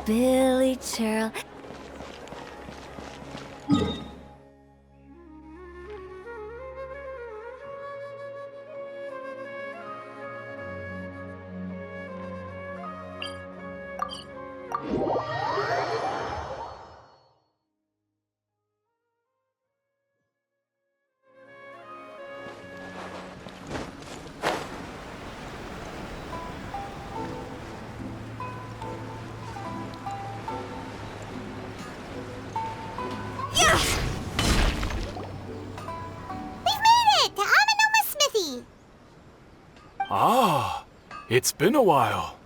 Billy Churl. Ah, it's been a while.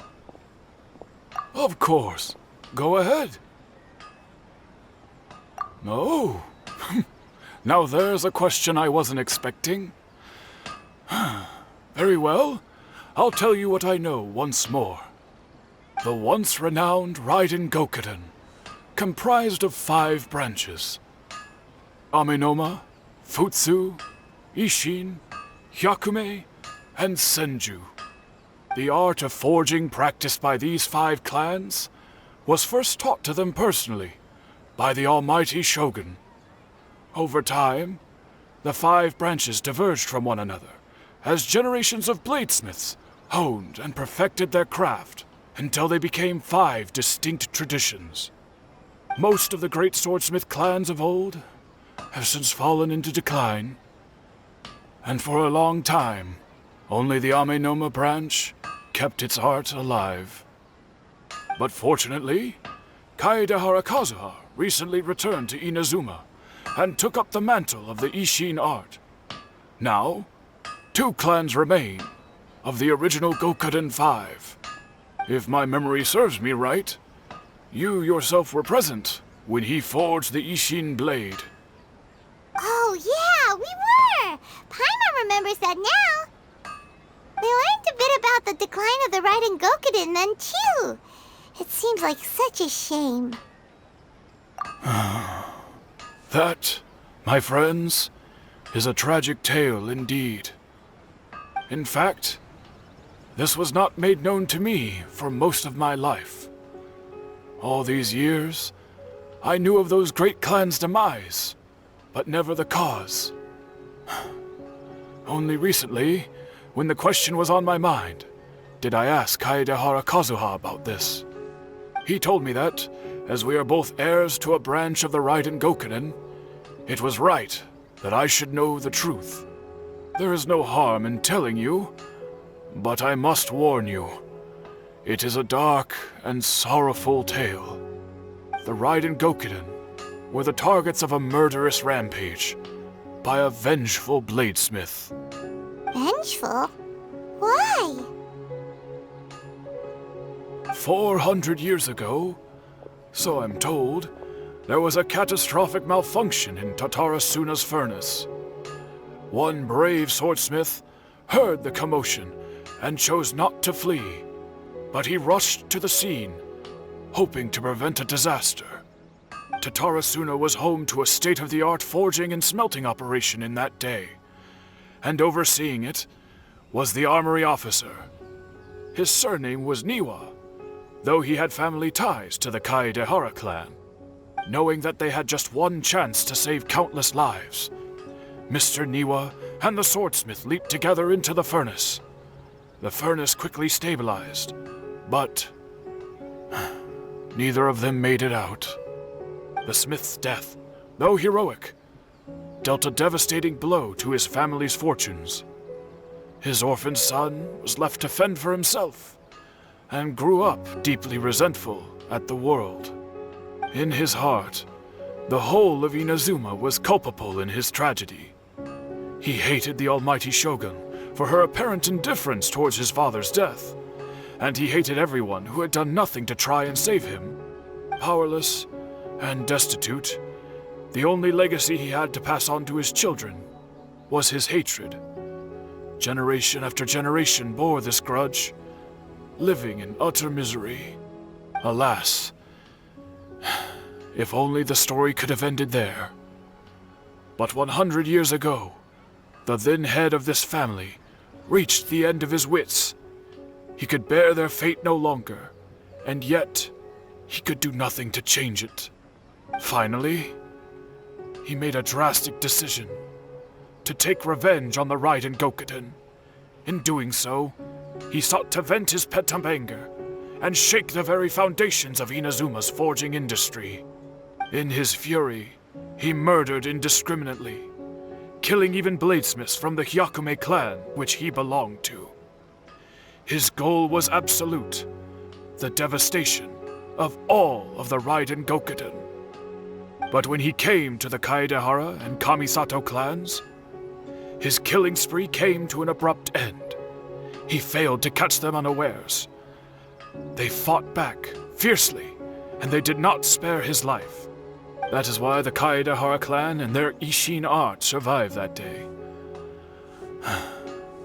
Of course. Go ahead. Oh. Now there's a question I wasn't expecting. Very well. I'll tell you what I know once more. The once renowned Raiden Gokaden, comprised of 5 branches. Amenoma, Futsu, Ishin, Hyakume, and Senju. The art of forging practiced by these 5 clans was first taught to them personally by the almighty Shogun. Over time, the 5 branches diverged from one another as generations of bladesmiths honed and perfected their craft until they became 5 distinct traditions. Most of the great swordsmith clans of old have since fallen into decline, and for a long time, only the Amenoma branch kept its art alive. But fortunately, Kaedehara Kazuha recently returned to Inazuma and took up the mantle of the Ishin art. Now, 2 clans remain of the original Gokaden 5. If my memory serves me right, you yourself were present when he forged the Ishin blade. Oh yeah, we were! Paimon remembers that now. We learned a bit about the decline of the Raiden Gokaden then, too. It seems like such a shame. That, my friends, is a tragic tale indeed. In fact, this was not made known to me for most of my life. All these years, I knew of those great clans' demise, but never the cause. Only recently, when the question was on my mind, did I ask Kaedehara Kazuha about this. He told me that, as we are both heirs to a branch of the Raiden Gokaden, it was right that I should know the truth. There is no harm in telling you, but I must warn you. It is a dark and sorrowful tale. The Raiden Gokaden were the targets of a murderous rampage by a vengeful bladesmith. Vengeful? Why? 400 years ago, so I'm told, there was a catastrophic malfunction in Tatarasuna's furnace. One brave swordsmith heard the commotion and chose not to flee, but he rushed to the scene, hoping to prevent a disaster. Tatarasuna was home to a state-of-the-art forging and smelting operation in that day, and overseeing it was the armory officer. His surname was Niwa, though he had family ties to the Kaedehara clan. Knowing that they had just one chance to save countless lives, Mr. Niwa and the swordsmith leaped together into the furnace. The furnace quickly stabilized, but neither of them made it out. The smith's death, though heroic, dealt a devastating blow to his family's fortunes. His orphaned son was left to fend for himself, and grew up deeply resentful at the world. In his heart, the whole of Inazuma was culpable in his tragedy. He hated the almighty Shogun for her apparent indifference towards his father's death, and he hated everyone who had done nothing to try and save him. Powerless and destitute, the only legacy he had to pass on to his children was his hatred. Generation after generation bore this grudge, living in utter misery. Alas, if only the story could have ended there. But 100 years ago, the then head of this family reached the end of his wits. He could bear their fate no longer, and yet he could do nothing to change it. Finally, he made a drastic decision to take revenge on the Raiden Gokaden. In doing so, he sought to vent his pent-up anger and shake the very foundations of Inazuma's forging industry. In his fury, he murdered indiscriminately, killing even bladesmiths from the Hyakume clan which he belonged to. His goal was absolute, the devastation of all of the Raiden Gokaden. But when he came to the Kaedehara and Kamisato clans, his killing spree came to an abrupt end. He failed to catch them unawares. They fought back fiercely, and they did not spare his life. That is why the Kaedehara clan and their Ishin art survived that day.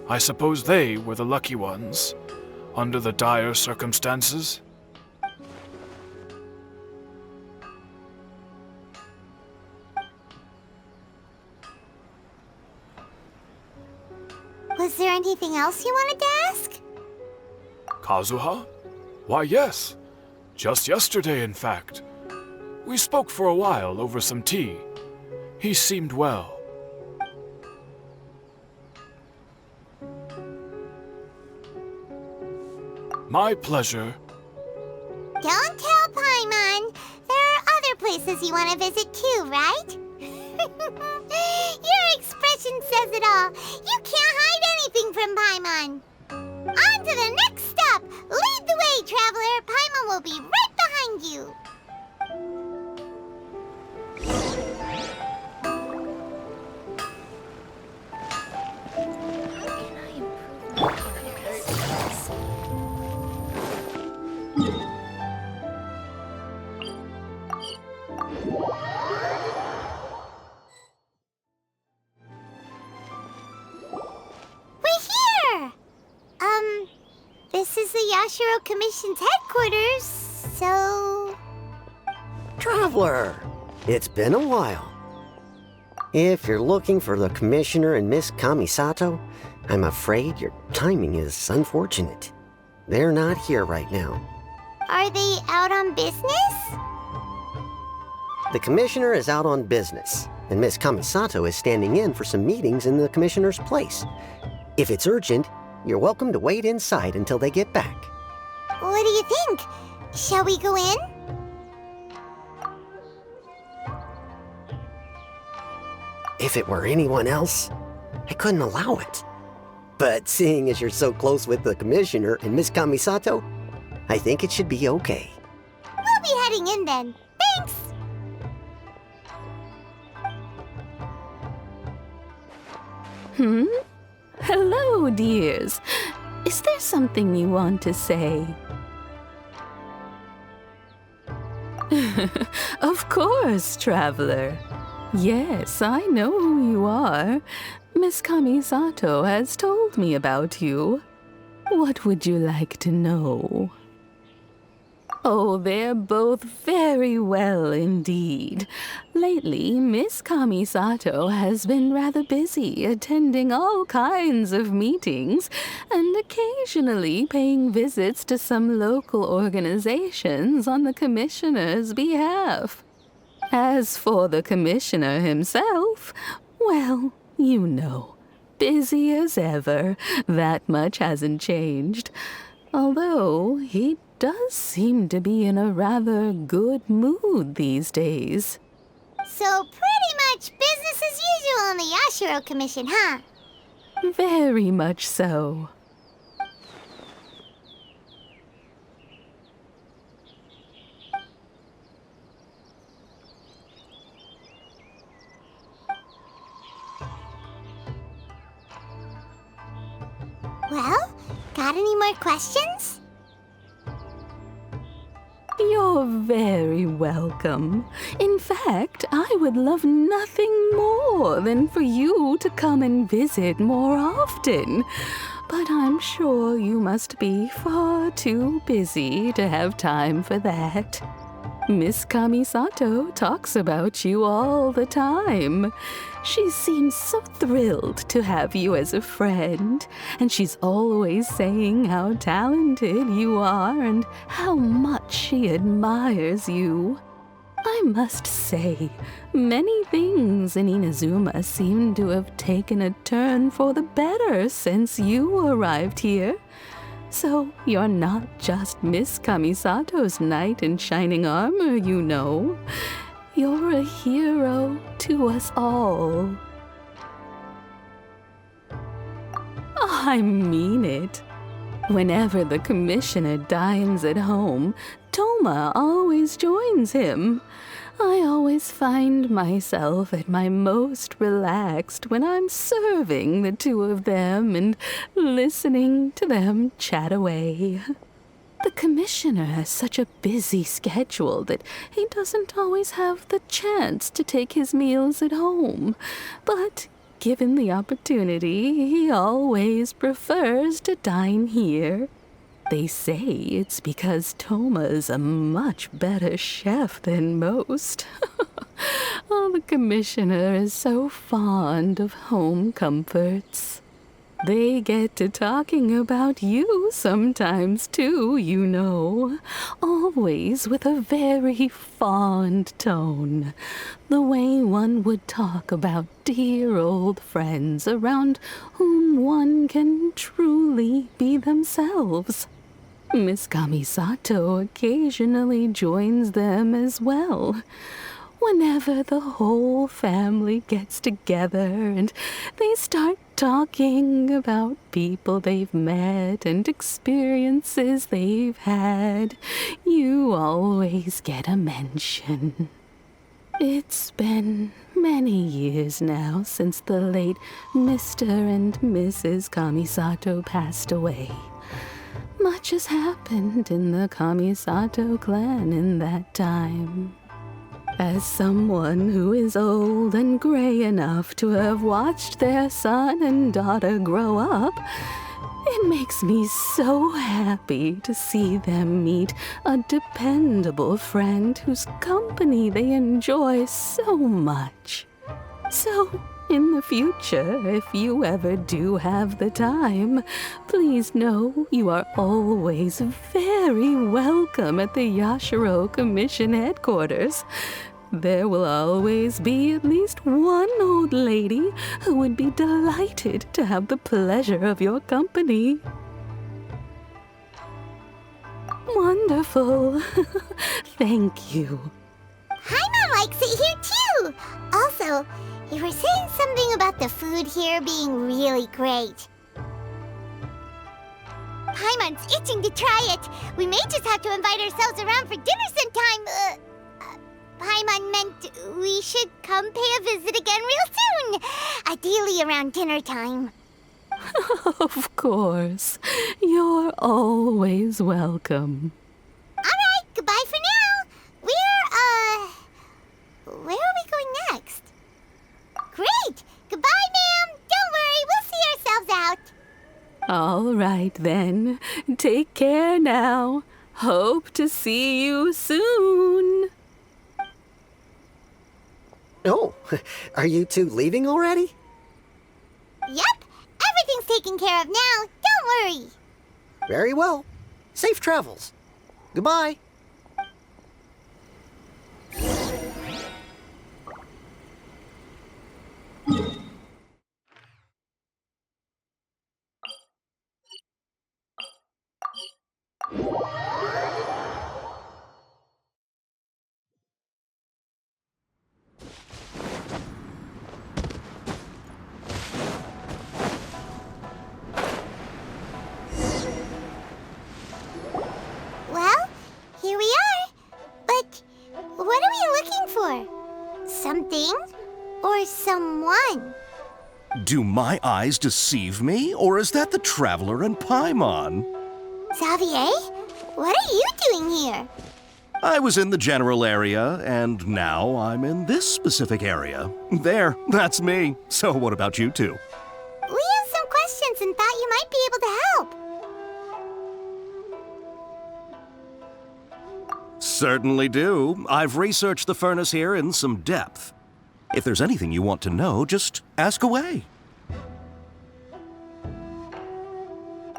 I suppose they were the lucky ones, under the dire circumstances. Was there anything else you wanted to ask? Kazuha? Why, yes. Just yesterday, in fact. We spoke for a while over some tea. He seemed well. My pleasure. Don't tell Paimon. There are other places you want to visit too, right? Your expression says it all. You can't hide anything from Paimon. On to the next stop. Lead the way, traveler. Paimon will be right behind you. This is the Yashiro Commission's headquarters, so... Traveler, it's been a while. If you're looking for the Commissioner and Miss Kamisato, I'm afraid your timing is unfortunate. They're not here right now. Are they out on business? The Commissioner is out on business, and Miss Kamisato is standing in for some meetings in the Commissioner's place. If it's urgent, you're welcome to wait inside until they get back. What do you think? Shall we go in? If it were anyone else, I couldn't allow it. But seeing as you're so close with the Commissioner and Miss Kamisato, I think it should be okay. We'll be heading in then. Thanks! Hello, dears. Is there something you want to say? Of course, traveler. Yes, I know who you are. Miss Kamisato has told me about you. What would you like to know? Oh, they're both very well indeed. Lately, Miss Kamisato has been rather busy attending all kinds of meetings and occasionally paying visits to some local organizations on the Commissioner's behalf. As for the Commissioner himself, well, you know, busy as ever. That much hasn't changed. Although he does seem to be in a rather good mood these days. So pretty much business as usual on the Yashiro Commission, huh? Very much so. Well, got any more questions? You're very welcome. In fact, I would love nothing more than for you to come and visit more often. But I'm sure you must be far too busy to have time for that. Miss Kamisato talks about you all the time. She seems so thrilled to have you as a friend, and she's always saying how talented you are and how much she admires you. I must say, many things in Inazuma seem to have taken a turn for the better since you arrived here. So you're not just Miss Kamisato's knight in shining armor, you know. You're a hero to us all. I mean it. Whenever the commissioner dines at home, Toma always joins him. I always find myself at my most relaxed when I'm serving the two of them and listening to them chat away. The commissioner has such a busy schedule that he doesn't always have the chance to take his meals at home, but given the opportunity, he always prefers to dine here. They say it's because Toma's a much better chef than most. Oh, the commissioner is so fond of home comforts. They get to talking about you sometimes too, you know. Always with a very fond tone. The way one would talk about dear old friends around whom one can truly be themselves. Miss Kamisato occasionally joins them as well. Whenever the whole family gets together and they start talking about people they've met and experiences they've had, you always get a mention. It's been many years now since the late Mr. and Mrs. Kamisato passed away. Much has happened in the Kamisato clan in that time. As someone who is old and gray enough to have watched their son and daughter grow up, it makes me so happy to see them meet a dependable friend whose company they enjoy so much. So, in the future, if you ever do have the time, please know you are always very welcome at the Yashiro Commission headquarters. There will always be at least one old lady who would be delighted to have the pleasure of your company. Wonderful. Thank you. Paimon likes it here too! Also, you were saying something about the food here being really great. Paimon's itching to try it. We may just have to invite ourselves around for dinner sometime. Paimon meant we should come pay a visit again real soon. Ideally around dinner time. Of course. You're always welcome. Alright, goodbye for now. Where are we going next? Great! Goodbye, ma'am! Don't worry, we'll see ourselves out. All right, then. Take care now. Hope to see you soon. Oh, are you two leaving already? Yep, everything's taken care of now. Don't worry. Very well. Safe travels. Goodbye. Well, here we are. But what are we looking for? Something or someone? Do my eyes deceive me, or is that the Traveler and Paimon? Xavier, what are you doing here? I was in the general area, and now I'm in this specific area. There, that's me. So what about you two? We have some questions and thought you might be able to help. Certainly do. I've researched the furnace here in some depth. If there's anything you want to know, just ask away.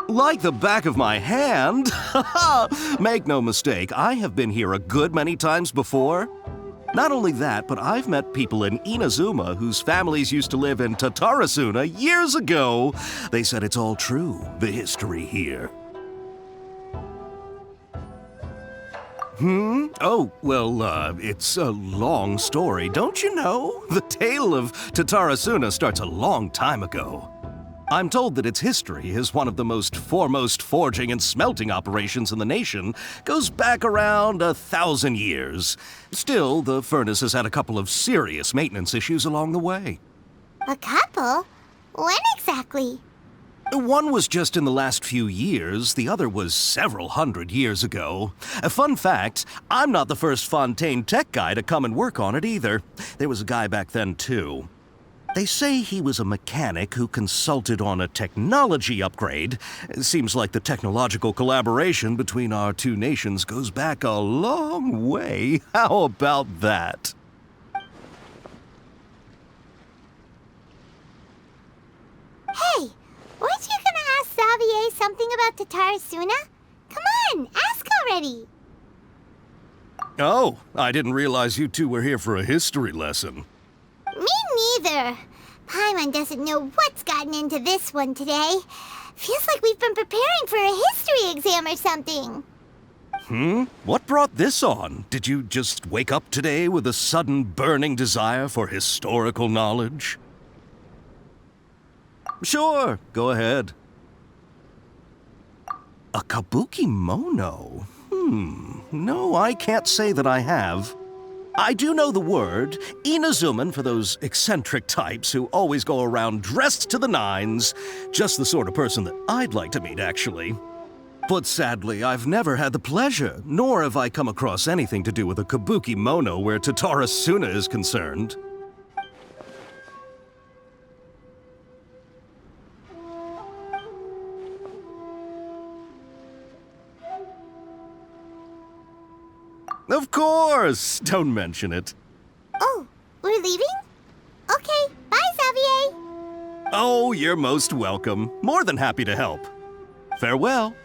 Like the back of my hand? Make no mistake, I have been here a good many times before. Not only that, but I've met people in Inazuma whose families used to live in Tatarasuna years ago. They said it's all true, the history here. Oh, well, it's a long story, don't you know? The tale of Tatarasuna starts a long time ago. I'm told that its history is one of the most foremost forging and smelting operations in the nation, goes back around 1,000 years. Still, the furnace has had a couple of serious maintenance issues along the way. A couple? When exactly? One was just in the last few years, the other was several hundred years ago. A fun fact, I'm not the first Fontaine tech guy to come and work on it either. There was a guy back then too. They say he was a mechanic who consulted on a technology upgrade. It seems like the technological collaboration between our two nations goes back a long way. How about that? Hey, weren't you gonna ask Xavier something about Tatarasuna? Come on, ask already. Oh, I didn't realize you two were here for a history lesson. Me neither. Paimon doesn't know what's gotten into this one today. Feels like we've been preparing for a history exam or something. What brought this on? Did you just wake up today with a sudden burning desire for historical knowledge? Sure, go ahead. A kabuki mono? No, I can't say that I have. I do know the word, Inazuman for those eccentric types who always go around dressed to the nines. Just the sort of person that I'd like to meet, actually. But sadly, I've never had the pleasure, nor have I come across anything to do with a kabuki mono where Tatarasuna is concerned. Of course! Don't mention it. Oh, we're leaving? Okay, bye, Xavier. Oh, you're most welcome. More than happy to help. Farewell.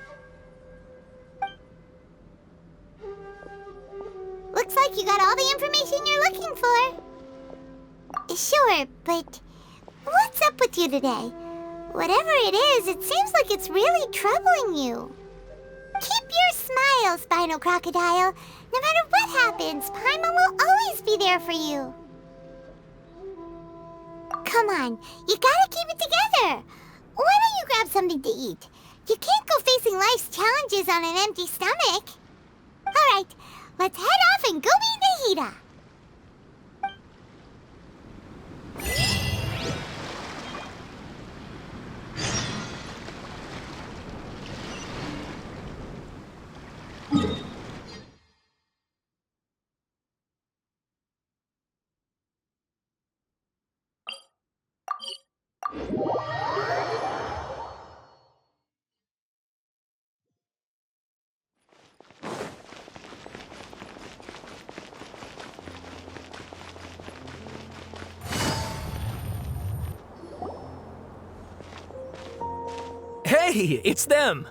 Looks like you got all the information you're looking for. Sure, but what's up with you today? Whatever it is, it seems like it's really troubling you. Keep your smile, Spinal Crocodile. No matter what happens, Paimon will always be there for you. Come on, you gotta keep it together. Why don't you grab something to eat? You can't go facing life's challenges on an empty stomach. All right, let's head off and go meet Nahida. Hey, it's them!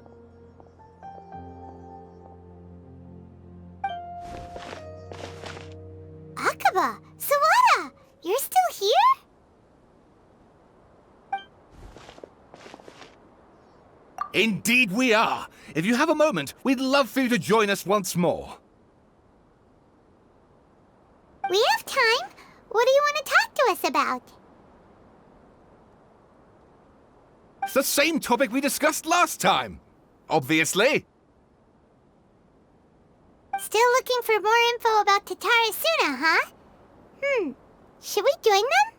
Akaba, Sawada, you're still here? Indeed we are. If you have a moment, we'd love for you to join us once more. We have time. What do you want to talk to us about? It's the same topic we discussed last time. Obviously. Still looking for more info about Tatarasuna, huh? Should we join them?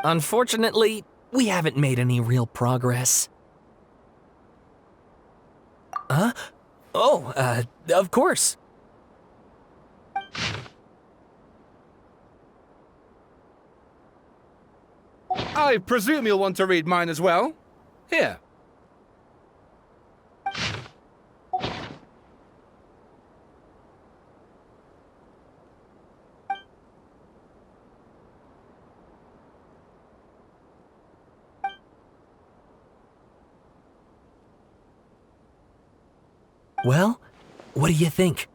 Unfortunately, we haven't made any real progress. Huh? Oh, of course. I presume you'll want to read mine as well. Here. Well, what do you think?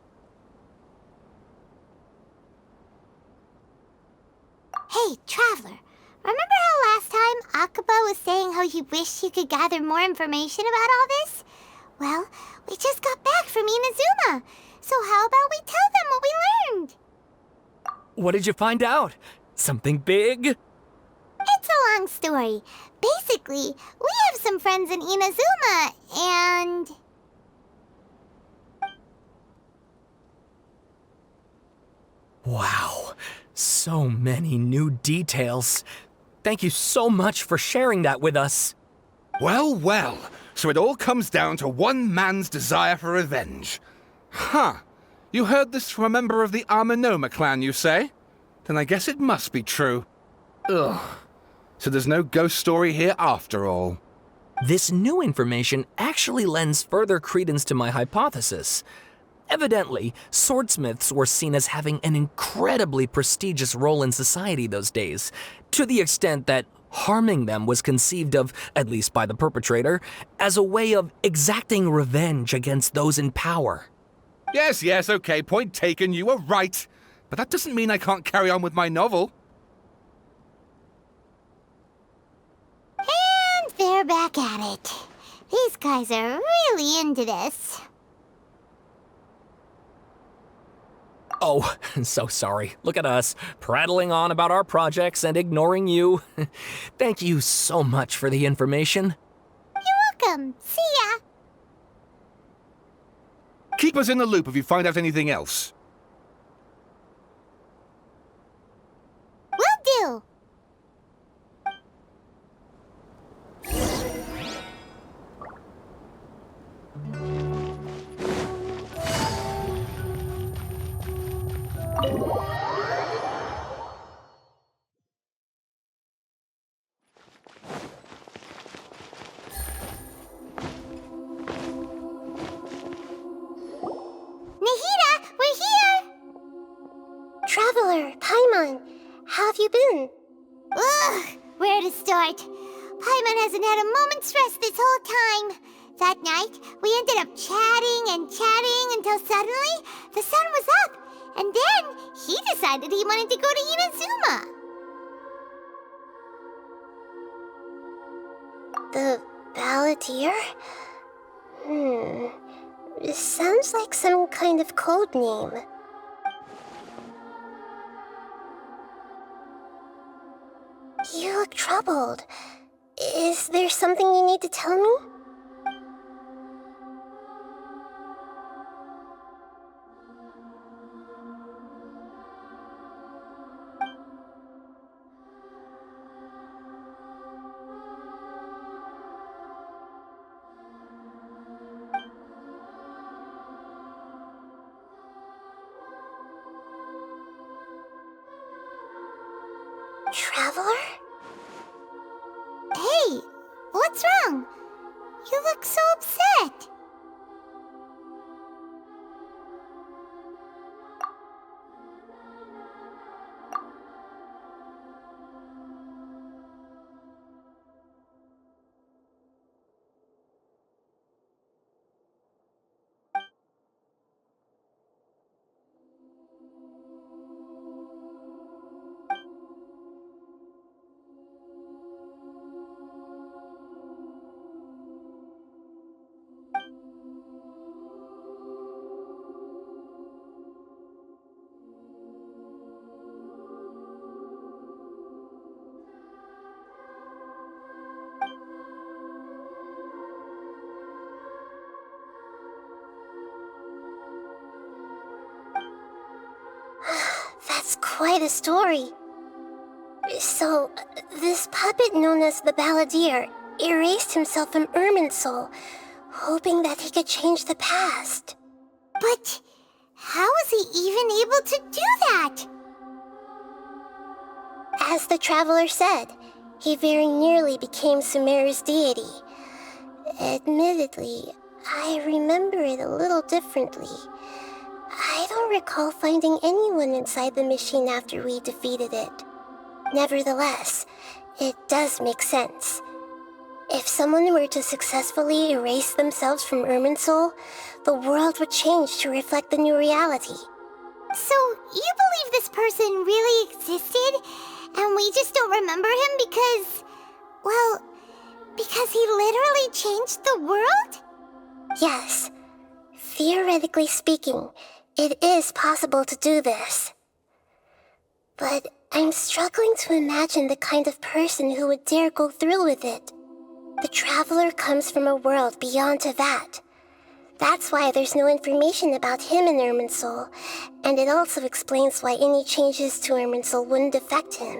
Hey, Traveler. Remember how last time Akaba was saying how he wished he could gather more information about all this? Well, we just got back from Inazuma. So how about we tell them what we learned? What did you find out? Something big? It's a long story. Basically, we have some friends in Inazuma, and... Wow, so many new details. Thank you so much for sharing that with us. Well, well. So it all comes down to one man's desire for revenge. Huh. You heard this from a member of the Arminoma clan, you say? Then I guess it must be true. Ugh. So there's no ghost story here after all. This new information actually lends further credence to my hypothesis. Evidently, swordsmiths were seen as having an incredibly prestigious role in society those days, to the extent that harming them was conceived of, at least by the perpetrator, as a way of exacting revenge against those in power. Yes, okay, point taken, you were right. But that doesn't mean I can't carry on with my novel. And they're back at it. These guys are really into this. Oh, so sorry. Look at us, prattling on about our projects and ignoring you. Thank you so much for the information. You're welcome. See ya. Keep us in the loop if you find out anything else. Will do. Nahida, we're here! Traveler, Paimon, how have you been? Ugh, where to start? Paimon hasn't had a moment's rest this whole time. That night, we ended up chatting and chatting until suddenly the sun was up. And then he decided he wanted to go to Inazuma. The balladeer? It sounds like some kind of code name. You look troubled. Is there something you need to tell me? Traveler? Hey, what's wrong? You look so upset. That's quite a story. So, this puppet known as the balladeer erased himself from Irminsul, hoping that he could change the past. But how was he even able to do that? As the Traveler said, He very nearly became Sumeru's deity. Admittedly, I remember it a little differently. I don't recall finding anyone inside the machine after we defeated it. Nevertheless, it does make sense. If someone were to successfully erase themselves from Irminsul, the world would change to reflect the new reality. So, you believe this person really existed, and we just don't remember him because... well, because he literally changed the world? Yes. Theoretically speaking, it is possible to do this. But I'm struggling to imagine the kind of person who would dare go through with it. The Traveler comes from a world beyond Tevat. That's why there's no information about him in Irminsul, and it also explains why any changes to Irminsul wouldn't affect him.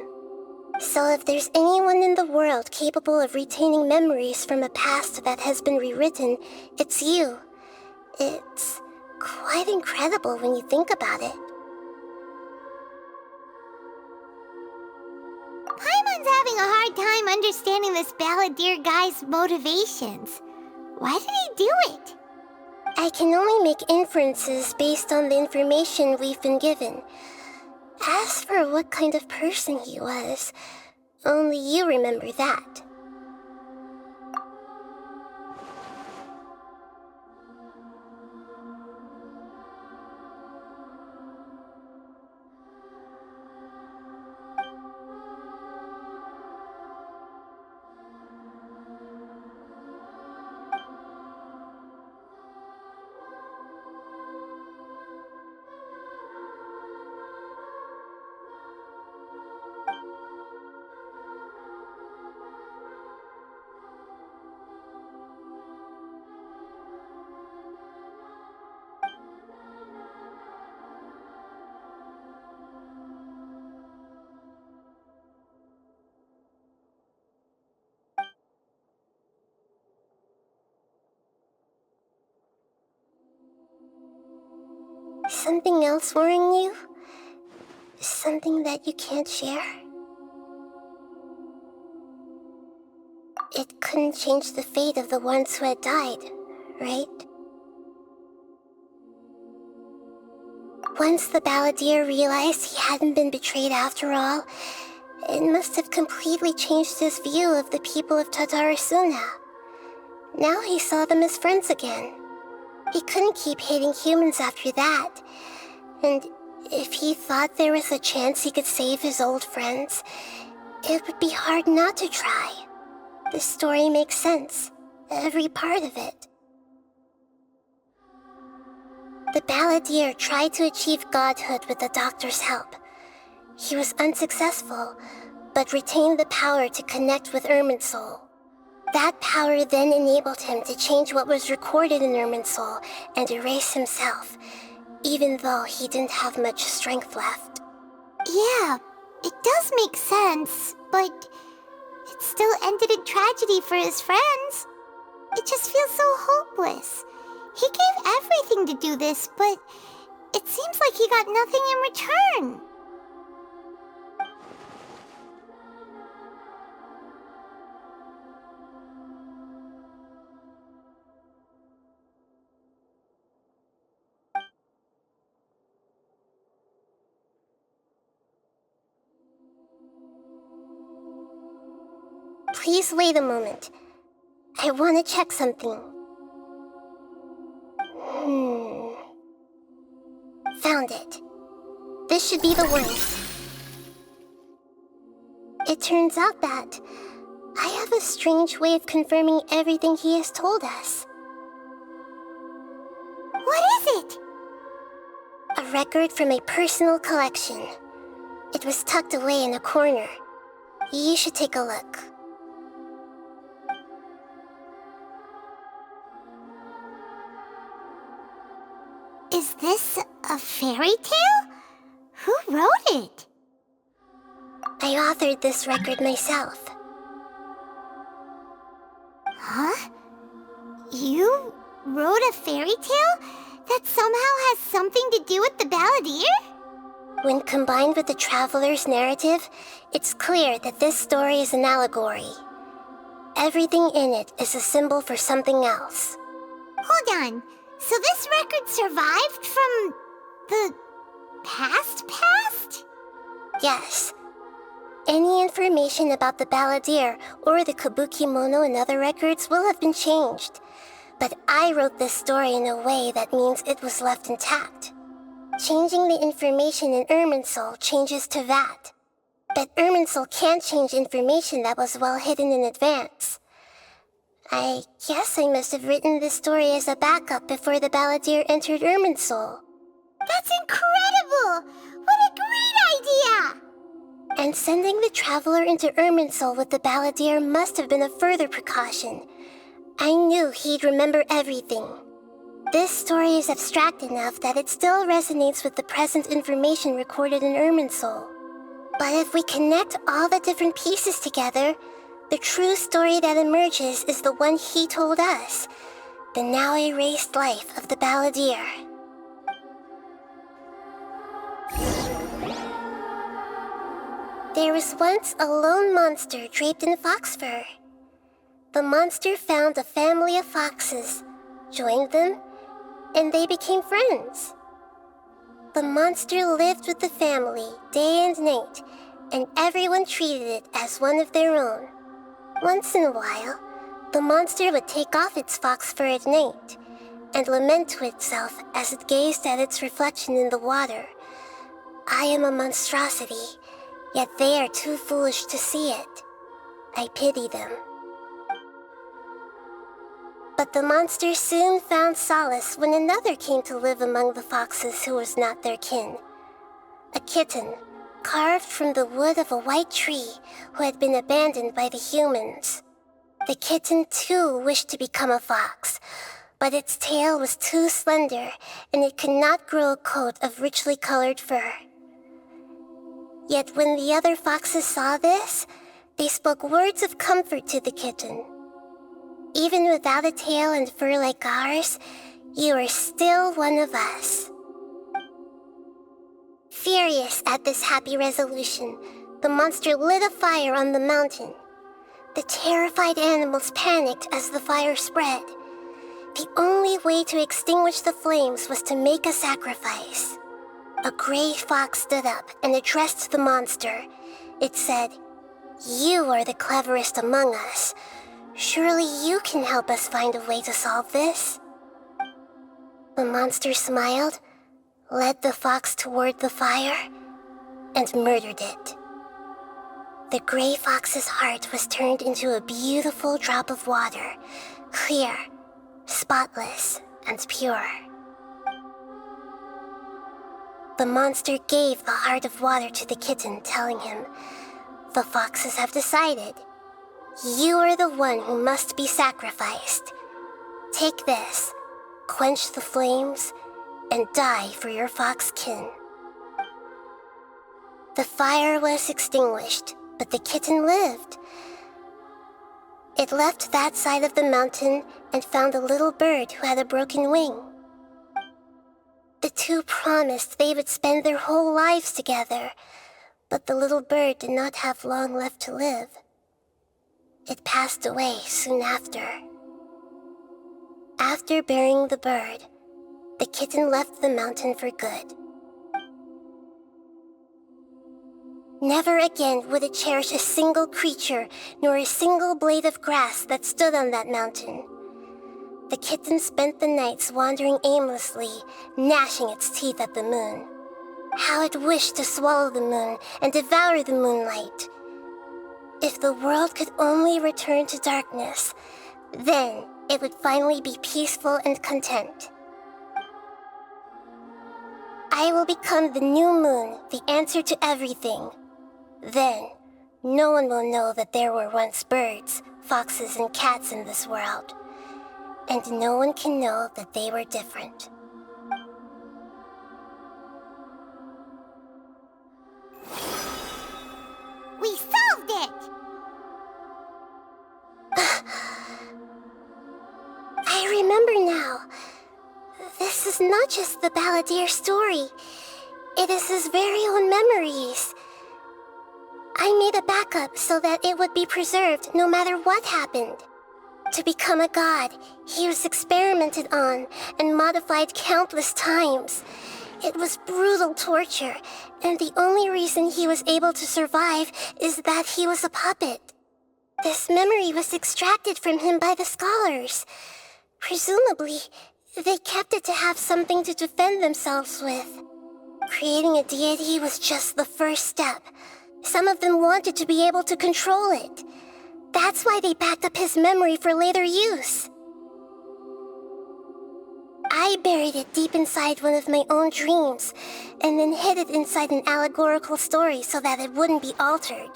So if there's anyone in the world capable of retaining memories from a past that has been rewritten, it's you. It's quite incredible when you think about it. Paimon's having a hard time understanding this balladeer guy's motivations. Why did he do it? I can only make inferences based on the information we've been given. As for what kind of person he was, only you remember that. Something else worrying you? Something that you can't share? It couldn't change the fate of the ones who had died, right? Once the balladeer realized he hadn't been betrayed after all, it must have completely changed his view of the people of Tatarasuna. Now he saw them as friends again. He couldn't keep hating humans after that. And if he thought there was a chance he could save his old friends, it would be hard not to try. The story makes sense, every part of it. The balladeer tried to achieve godhood with the doctor's help. He was unsuccessful, but retained the power to connect with Irminsul. That power then enabled him to change what was recorded in Irminsul and erase himself, even though he didn't have much strength left. Yeah, it does make sense, but it still ended in tragedy for his friends. It just feels so hopeless. He gave everything to do this, but it seems like he got nothing in return. Please wait a moment. I want to check something. Found it. This should be the one. It turns out that I have a strange way of confirming everything he has told us. What is it? A record from a personal collection. It was tucked away in a corner. You should take a look. Is this a fairy tale? Who wrote it? I authored this record myself. Huh? You wrote a fairy tale that somehow has something to do with the balladeer? When combined with the traveler's narrative, it's clear that this story is an allegory. Everything in it is a symbol for something else. Hold on. So this record survived from the past? Yes. Any information about the balladeer or the kabuki mono in other records will have been changed. But I wrote this story in a way that means it was left intact. Changing the information in Irminsul changes to that. But Irminsul can't change information that was well hidden in advance. I guess I must have written this story as a backup before the balladeer entered Irminsul. That's incredible! What a great idea! And sending the traveler into Irminsul with the balladeer must have been a further precaution. I knew he'd remember everything. This story is abstract enough that it still resonates with the present information recorded in Irminsul. But if we connect all the different pieces together, the true story that emerges is the one he told us, the now erased life of the balladeer. There was once a lone monster draped in fox fur. The monster found a family of foxes, joined them, and they became friends. The monster lived with the family day and night, and everyone treated it as one of their own. Once in a while, the monster would take off its fox fur at night and lament to itself as it gazed at its reflection in the water. I am a monstrosity, yet they are too foolish to see it. I pity them. But the monster soon found solace when another came to live among the foxes who was not their kin. A kitten, carved from the wood of a white tree who had been abandoned by the humans. The kitten too wished to become a fox, but its tail was too slender and it could not grow a coat of richly colored fur. Yet when the other foxes saw this, they spoke words of comfort to the kitten. Even without a tail and fur like ours, you are still one of us. Furious at this happy resolution, the monster lit a fire on the mountain. The terrified animals panicked as the fire spread. The only way to extinguish the flames was to make a sacrifice. A gray fox stood up and addressed the monster. It said, "You are the cleverest among us. Surely you can help us find a way to solve this." The monster smiled, led the fox toward the fire, and murdered it. The gray fox's heart was turned into a beautiful drop of water, clear, spotless, and pure. The monster gave the heart of water to the kitten, telling him, "The foxes have decided. You are the one who must be sacrificed. Take this, quench the flames, and die for your fox kin." The fire was extinguished, but the kitten lived. It left that side of the mountain and found a little bird who had a broken wing. The two promised they would spend their whole lives together, but the little bird did not have long left to live. It passed away soon after. After burying the bird, the kitten left the mountain for good. Never again would it cherish a single creature nor a single blade of grass that stood on that mountain. The kitten spent the nights wandering aimlessly, gnashing its teeth at the moon. How it wished to swallow the moon and devour the moonlight. If the world could only return to darkness, then it would finally be peaceful and content. I will become the new moon, the answer to everything. Then, no one will know that there were once birds, foxes, and cats in this world. And no one can know that they were different. We solved it! I remember now. This is not just the balladeer story. It is his very own memories. I made a backup so that it would be preserved no matter what happened. To become a god, he was experimented on and modified countless times. It was brutal torture, and the only reason he was able to survive is that he was a puppet. This memory was extracted from him by the scholars. Presumably, they kept it to have something to defend themselves with. Creating a deity was just the first step. Some of them wanted to be able to control it. That's why they backed up his memory for later use. I buried it deep inside one of my own dreams, and then hid it inside an allegorical story so that it wouldn't be altered.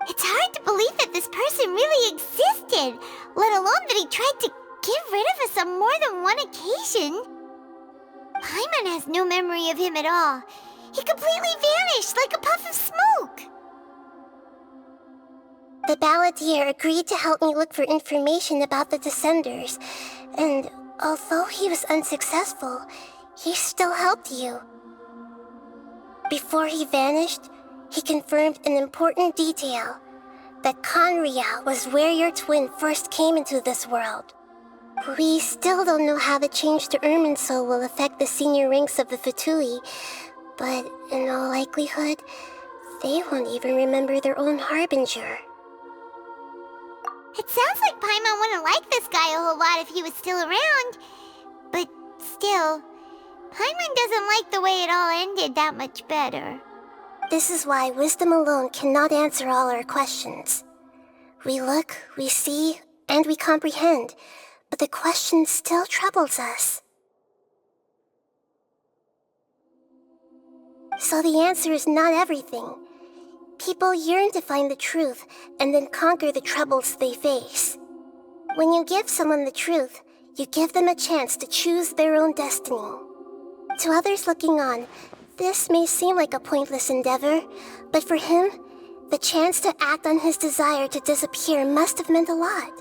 It's hard to believe that this person really existed, let alone that he tried to get rid of us on more than one occasion. Paimon has no memory of him at all. He completely vanished like a puff of smoke. The balladeer agreed to help me look for information about the Descenders, and although he was unsuccessful, he still helped you. Before he vanished, he confirmed an important detail, that Conria was where your twin first came into this world. We still don't know how the change to Irminsul will affect the senior ranks of the Fatui, but in all likelihood, they won't even remember their own Harbinger. It sounds like Paimon wouldn't like this guy a whole lot if he was still around. But still, Paimon doesn't like the way it all ended that much better. This is why wisdom alone cannot answer all our questions. We look, we see, and we comprehend, but the question still troubles us. So the answer is not everything. People yearn to find the truth and then conquer the troubles they face. When you give someone the truth, you give them a chance to choose their own destiny. To others looking on, this may seem like a pointless endeavor, but for him, the chance to act on his desire to disappear must have meant a lot.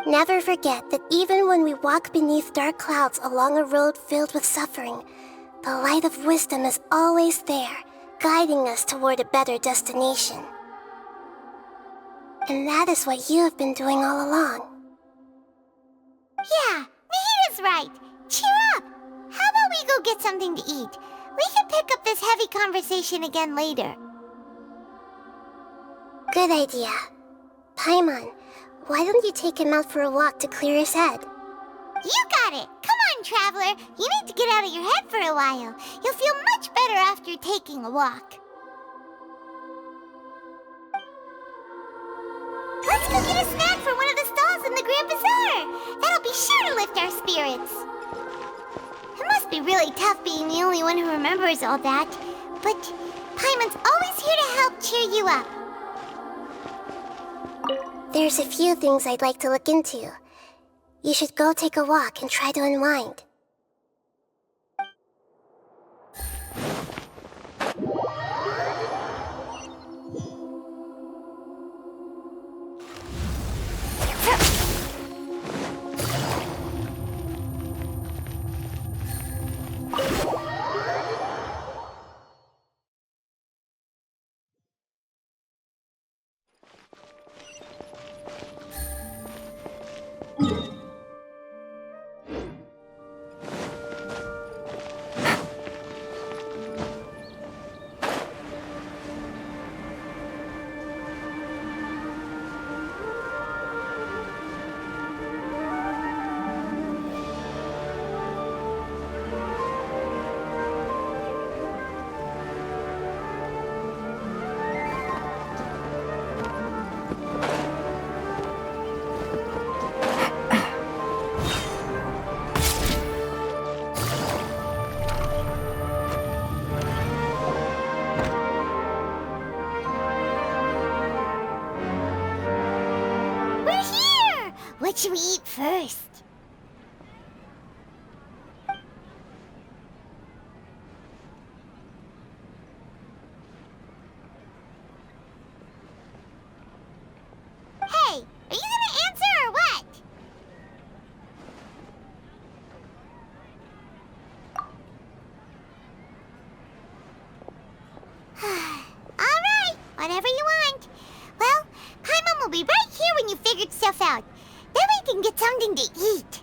Never forget that even when we walk beneath dark clouds along a road filled with suffering, the light of wisdom is always there, guiding us toward a better destination. And that is what you have been doing all along. Yeah, Nahida's right. Cheer up. How about we go get something to eat? We can pick up this heavy conversation again later. Good idea. Paimon, why don't you take him out for a walk to clear his head? You got it! Come on, Traveler! You need to get out of your head for a while. You'll feel much better after taking a walk. Let's go get a snack from one of the stalls in the Grand Bazaar! That'll be sure to lift our spirits. It must be really tough being the only one who remembers all that. But Paimon's always here to help cheer you up. There's a few things I'd like to look into. You should go take a walk and try to unwind. What should we eat first? Hey, are you gonna answer or Whatever you want. Well, Paimon will be right here when you figured stuff out. Then we can get something to eat.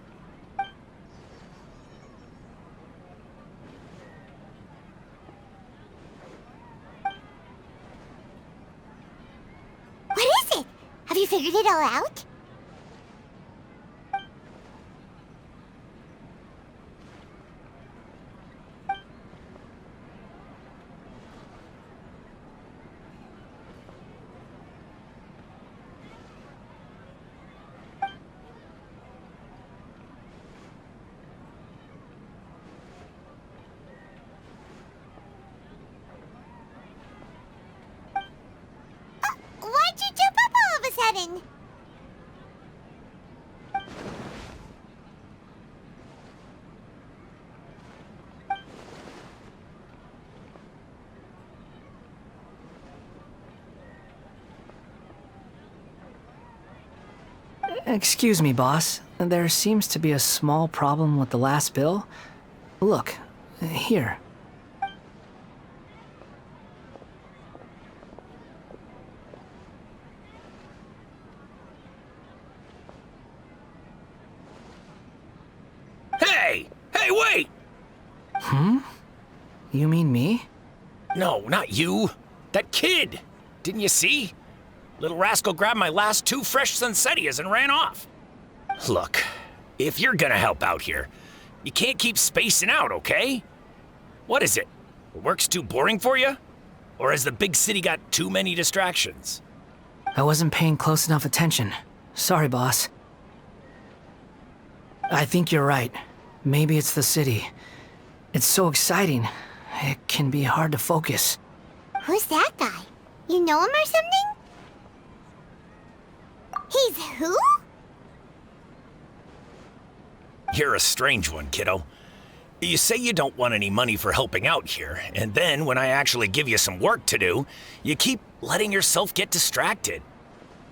What is it? Have you figured it all out? Why'd you jump up all of a sudden? Excuse me, boss. There seems to be a small problem with the last bill. Look, here. Hey! Hey, wait! You mean me? No, not you. That kid! Didn't you see? Little rascal grabbed my last 2 fresh Sunsettias and ran off. Look, if you're gonna help out here, you can't keep spacing out, okay? What is it? Work's too boring for you? Or has the big city got too many distractions? I wasn't paying close enough attention. Sorry, boss. I think you're right. Maybe it's the city. It's so exciting. It can be hard to focus. Who's that guy? You know him or something? He's who? You're a strange one, kiddo. You say you don't want any money for helping out here, and then when I actually give you some work to do, you keep letting yourself get distracted.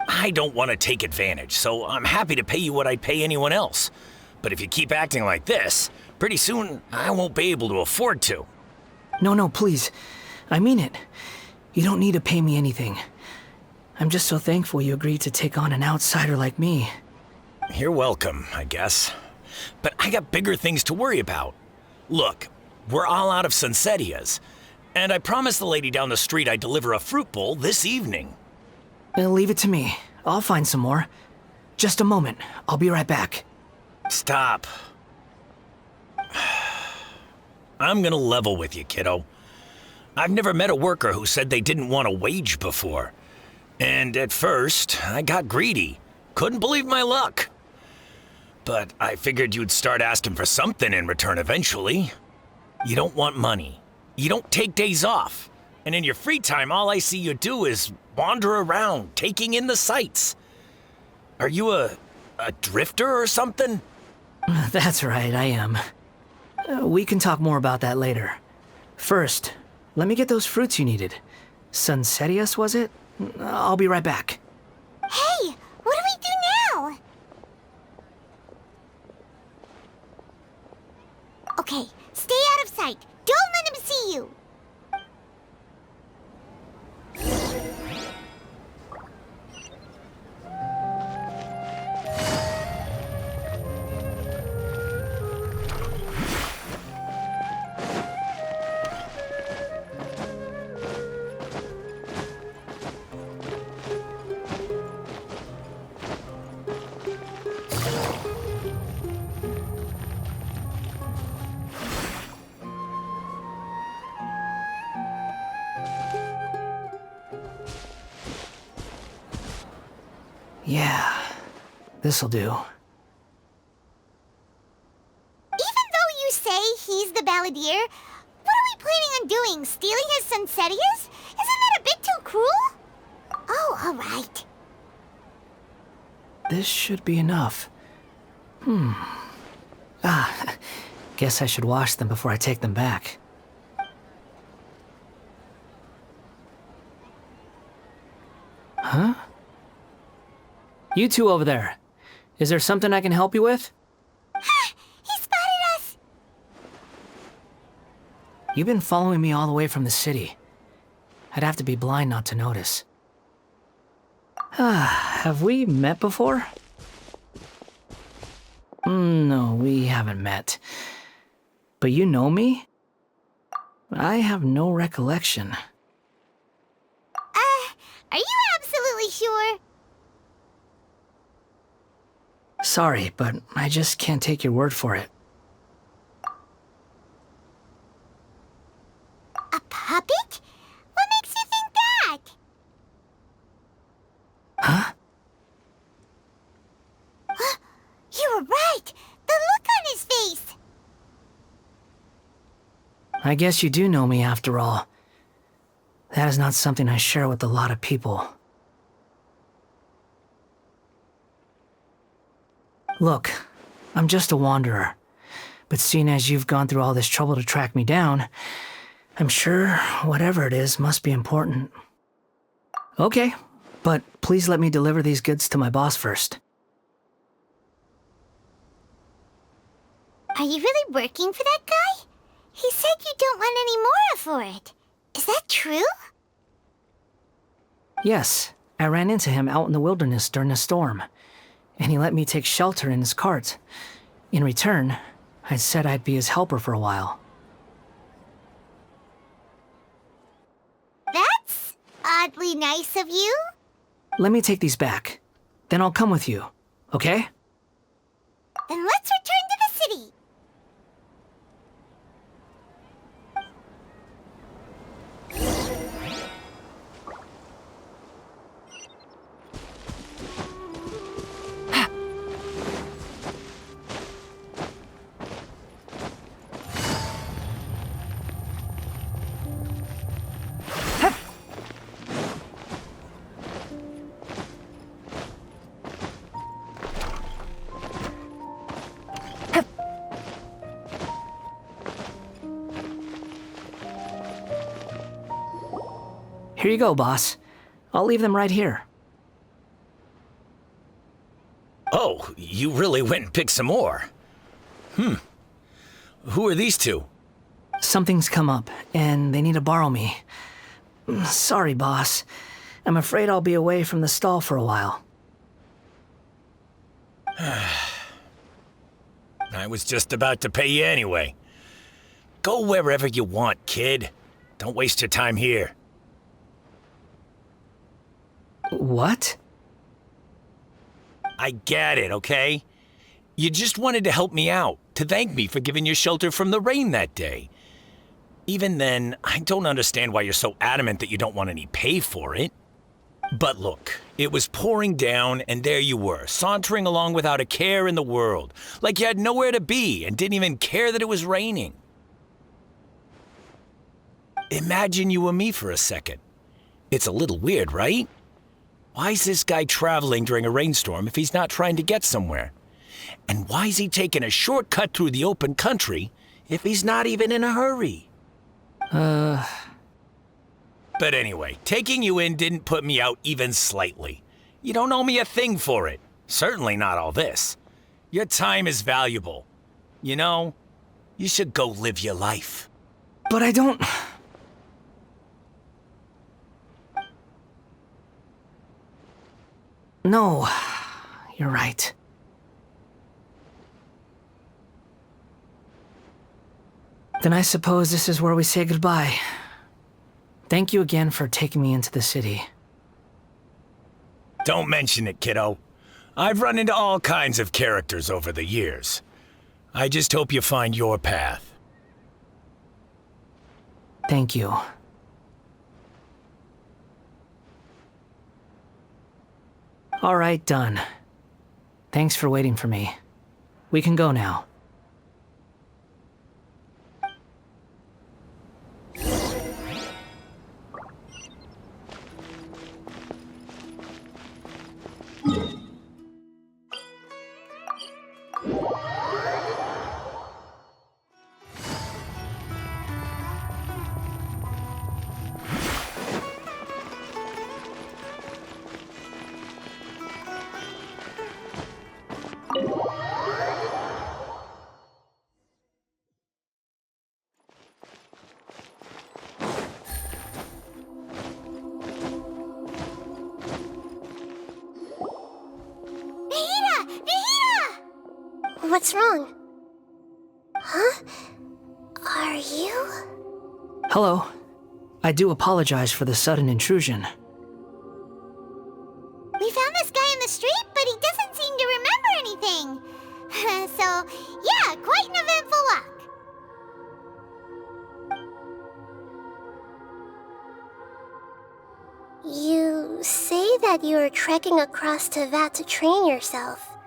I don't want to take advantage, so I'm happy to pay you what I'd pay anyone else. But if you keep acting like this, pretty soon I won't be able to afford to. No, please. I mean it. You don't need to pay me anything. I'm just so thankful you agreed to take on an outsider like me. You're welcome, I guess. But I got bigger things to worry about. Look, we're all out of Sunsettias, and I promised the lady down the street I'd deliver a fruit bowl this evening. Leave it to me. I'll find some more. Just a moment. I'll be right back. Stop. I'm gonna level with you, kiddo. I've never met a worker who said they didn't want a wage before. And at first, I got greedy. Couldn't believe my luck. But I figured you'd start asking for something in return eventually. You don't want money. You don't take days off. And in your free time, all I see you do is wander around, taking in the sights. Are you a drifter or something? That's right, I am. We can talk more about that later. First, let me get those fruits you needed. Sunsettias, was it? I'll be right back. Hey, what do we do now? Okay, stay out of sight. Don't let him see you. Yeah, this'll do. Even though you say he's the balladeer, what are we planning on doing? Stealing his Sunsettias? Isn't that a bit too cruel? Oh, all right. This should be enough. Guess I should wash them before I take them back. Huh? You two over there. Is there something I can help you with? He spotted us! You've been following me all the way from the city. I'd have to be blind not to notice. Have we met before? No, we haven't met. But you know me? I have no recollection. Are you absolutely sure? Sorry, but I just can't take your word for it. A puppet? What makes you think that? Huh? You were right! The look on his face! I guess you do know me after all. That is not something I share with a lot of people. Look, I'm just a wanderer. But seeing as you've gone through all this trouble to track me down, I'm sure whatever it is must be important. Okay, but please let me deliver these goods to my boss first. Are you really working for that guy? He said you don't want any more for it. Is that true? Yes, I ran into him out in the wilderness during a storm, and he let me take shelter in his cart. In return, I said I'd be his helper for a while. That's oddly nice of you. Let me take these back. Then I'll come with you, okay? Then let's return to the city. Here you go, boss. I'll leave them right here. Oh, you really went and picked some more. Who are these two? Something's come up, and they need to borrow me. Sorry, boss. I'm afraid I'll be away from the stall for a while. I was just about to pay you anyway. Go wherever you want, kid. Don't waste your time here. What? I get it, okay? You just wanted to help me out, to thank me for giving you shelter from the rain that day. Even then, I don't understand why you're so adamant that you don't want any pay for it. But look, it was pouring down, and there you were, sauntering along without a care in the world, like you had nowhere to be and didn't even care that it was raining. Imagine you were me for a second. It's a little weird, right? Why is this guy traveling during a rainstorm if he's not trying to get somewhere? And why is he taking a shortcut through the open country if he's not even in a hurry? But anyway, taking you in didn't put me out even slightly. You don't owe me a thing for it. Certainly not all this. Your time is valuable. You know, you should go live your life. But I don't... No, you're right. Then I suppose this is where we say goodbye. Thank you again for taking me into the city. Don't mention it, kiddo. I've run into all kinds of characters over the years. I just hope you find your path. Thank you. All right, done. Thanks for waiting for me. We can go now. What's wrong? Huh? Are you? Hello. I do apologize for the sudden intrusion. We found this guy in the street, but he doesn't seem to remember anything. So, yeah, quite an eventful walk. You say that you are trekking across Teyvat to train yourself.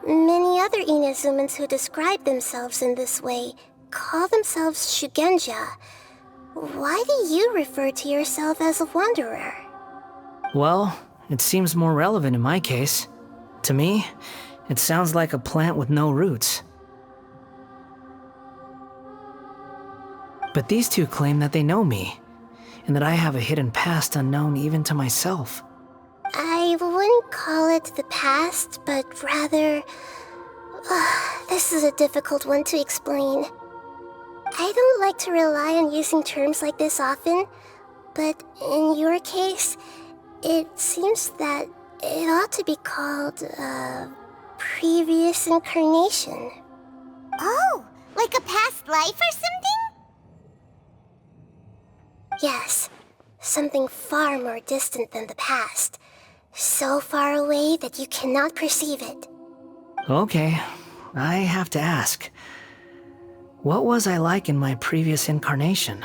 Many other Inazumans who describe themselves in this way call themselves Shugenja. Why do you refer to yourself as a wanderer? Well, it seems more relevant in my case. To me, it sounds like a plant with no roots. But these two claim that they know me, and that I have a hidden past unknown even to myself. I wouldn't call it the past, but rather... this is a difficult one to explain. I don't like to rely on using terms like this often, but in your case, it seems that it ought to be called previous incarnation. Oh, like a past life or something? Yes, something far more distant than the past. So far away that you cannot perceive it. Okay, I have to ask. What was I like in my previous incarnation?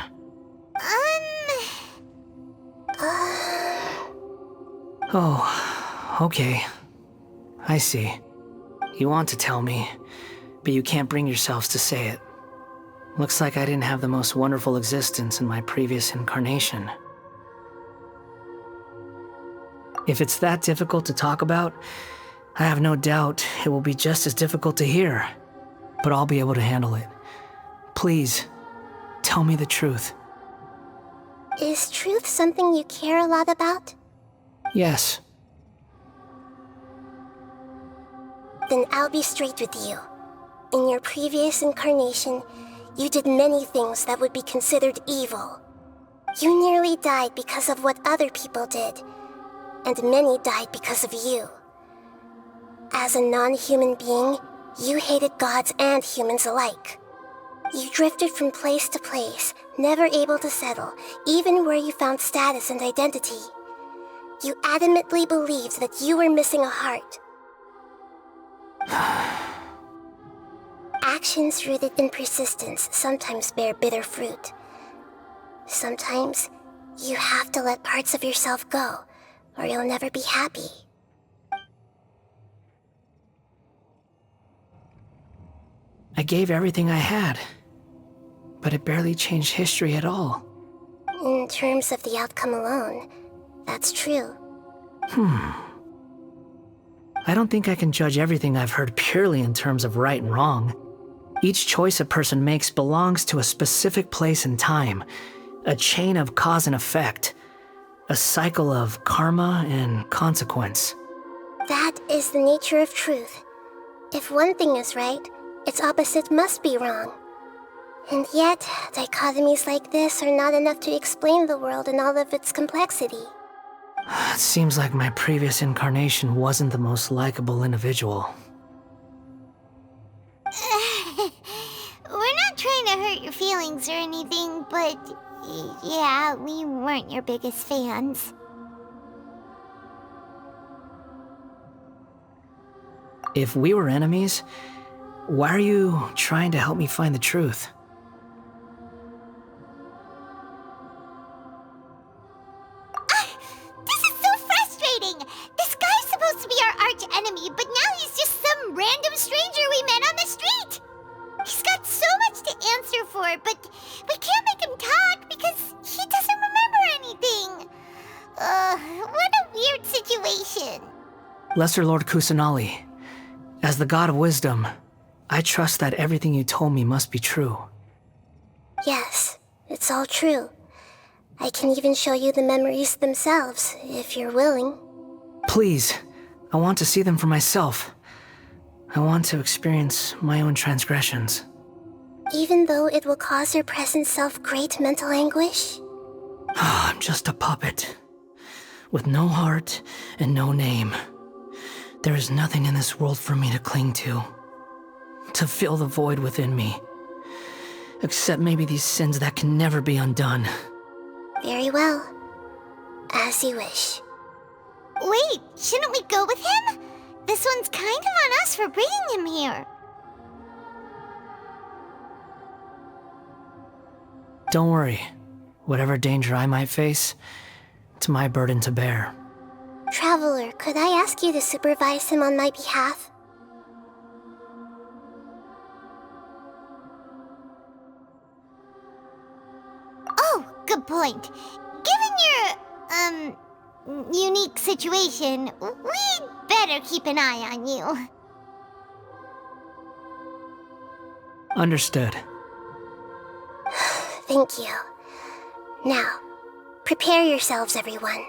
Oh, okay. I see. You want to tell me, but you can't bring yourselves to say it. Looks like I didn't have the most wonderful existence in my previous incarnation. If it's that difficult to talk about, I have no doubt it will be just as difficult to hear, but I'll be able to handle it. Please, tell me the truth. Is truth something you care a lot about? Yes. Then I'll be straight with you. In your previous incarnation, you did many things that would be considered evil. You nearly died because of what other people did, and many died because of you. As a non-human being, you hated gods and humans alike. You drifted from place to place, never able to settle, even where you found status and identity. You adamantly believed that you were missing a heart. Actions rooted in persistence sometimes bear bitter fruit. Sometimes, you have to let parts of yourself go, or you'll never be happy. I gave everything I had, but it barely changed history at all. In terms of the outcome alone, that's true. I don't think I can judge everything I've heard purely in terms of right and wrong. Each choice a person makes belongs to a specific place and time, a chain of cause and effect, a cycle of karma and consequence. That is the nature of truth. If one thing is right, its opposite must be wrong. And yet, dichotomies like this are not enough to explain the world in all of its complexity. It seems like my previous incarnation wasn't the most likable individual. We're not trying to hurt your feelings or anything, but yeah, we weren't your biggest fans. If we were enemies, why are you trying to help me find the truth? This is so frustrating! This guy's supposed to be our arch enemy, but now he's just some random stranger we met on the street! He's got so much to answer for, but we can't make him talk because he doesn't remember anything. What a weird situation. Lesser Lord Kusanali, as the God of Wisdom, I trust that everything you told me must be true. Yes, it's all true. I can even show you the memories themselves, if you're willing. Please, I want to see them for myself. I want to experience my own transgressions. Even though it will cause your present self great mental anguish? I'm just a puppet, with no heart and no name. There is nothing in this world for me to cling to fill the void within me. Except maybe these sins that can never be undone. Very well. As you wish. Wait, shouldn't we go with him? This one's kind of on us for bringing him here. Don't worry. Whatever danger I might face, it's my burden to bear. Traveler, could I ask you to supervise him on my behalf? Oh, good point. Given your, unique situation, we'd better keep an eye on you. Understood. Thank you. Now, prepare yourselves, everyone.